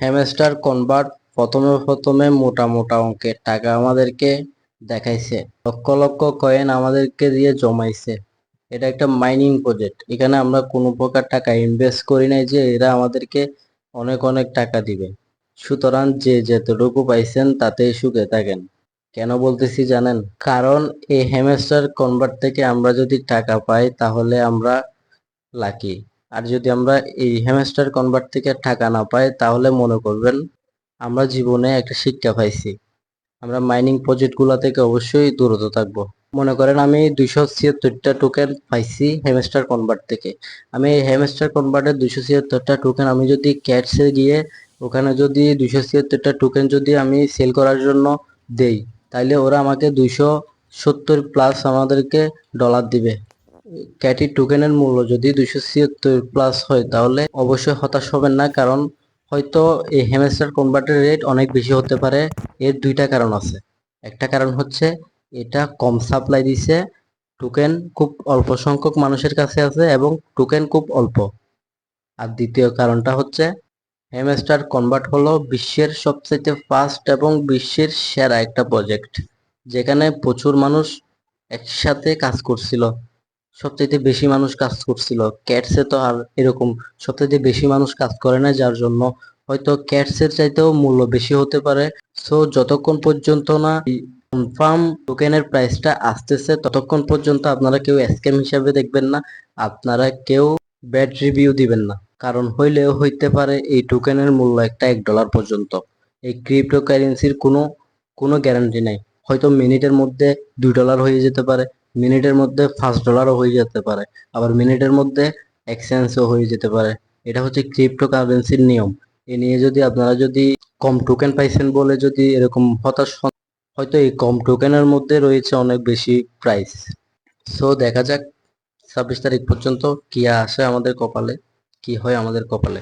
Hamster convert প্রথমে প্রথমে মোটা মোটা অঙ্কের টাকা আমাদেরকে দেখাইছে, লক্ষ লক্ষ কয়েন আমাদেরকে দিয়ে জমাইছে। এটা একটা মাইনিং প্রজেক্ট, এখানে আমরা কোনো প্রকার টাকা ইনভেস্ট করি নাই যে এরা আমাদেরকে অনেক অনেক টাকা দিবে। সুতরাং যে যতটুকু পাইছেন তাতেই সুখে থাকেন। কেন বলতেছি জানেন? কারণ এই হ্যামস্টার কনভার্ট থেকে আমরা যদি টাকা পাই তাহলে আমরা লাকি। আর যদি আমরা এই হ্যামস্টার কনভার্ট থেকে টাকা না পাই তাহলে মনে করবেন আমরা জীবনে একটা শিক্ষা পাইছি। আমরা মাইনিং প্রজেক্ট গুলা থেকে অবশ্যই দূরত থাকবো। মনে করেন আমি 276টা টোকেন পাইছি হ্যামস্টার কনভার্ট থেকে। আমি এই হ্যামস্টার কনভার্টের 276টা টোকেন আমি যদি ক্যাটসে গিয়ে ওখানে যদি 276টা টোকেন যদি আমি সেল করার জন্য দেই, তাইলে ওরা আমাকে 270 প্লাস আমাদেরকে ডলার দিবে। ক্যাটি টোকেনের মূল্য যদি 276 প্লাস হয় তাহলে অবশ্যই হতাশ হবেন না, কারণ হয়তো এই হ্যামস্টার কনভার্টের রেট অনেক বেশি হতে পারে। এর দুইটা কারণ আছে। একটা কারণ হচ্ছে এটা কম সাপ্লাই দিছে, টোকেন খুব অল্প সংখ্যক মানুষের কাছে আছে এবং টোকেন খুব অল্প। আর দ্বিতীয় কারণটা হচ্ছে হ্যামস্টার কনভার্ট হলো বিশ্বের সবচেয়ে ফাস্ট এবং বিশ্বের সেরা একটা প্রজেক্ট, যেখানে প্রচুর মানুষ একসাথে কাজ করছিল। সবচাইতে বেশি মানুষ কাজ করছিল। ক্যাটসে তো আর এরকম সবচাইতে বেশি মানুষ কাজ করে না, যার জন্য হয়তো ক্যাটসের চাইতেও মূল্য বেশি হতে পারে। সো যতক্ষণ পর্যন্ত না কনফার্ম টোকেনের প্রাইসটা আসতেছে ততক্ষণ পর্যন্ত আপনারা কেউ স্ক্যাম হিসাবে দেখবেন না, আপনারা কেউ ব্যাড রিভিউ দিবেন না। কারণ হইলেও হইতে পারে এই টোকেনের মূল্য একটা $1 পর্যন্ত। এই ক্রিপ্টোকারেন্সির কোনো কোনো গ্যারান্টি নাই। হয়তো মিনিটের মধ্যে $2 হয়ে যেতে পারে, মিনিটের মধ্যে $5ও হয়ে যেতে পারে, আবার মিনিটের মধ্যে এক্সচেঞ্জও হয়ে যেতে পারে। এটা হচ্ছে ক্রিপ্টোকারেন্সির নিয়ম। এ নিয়ে যদি আপনারা যদি কম টোকেন পাইছেন বলে যদি এরকম হতাশ হন, হয়তো এই কম টোকেনের মধ্যে রয়েছে অনেক বেশি প্রাইস। সো দেখা যাক 26 তারিখ পর্যন্ত কি আসে আমাদের কপালে, কি হয় আমাদের কপালে।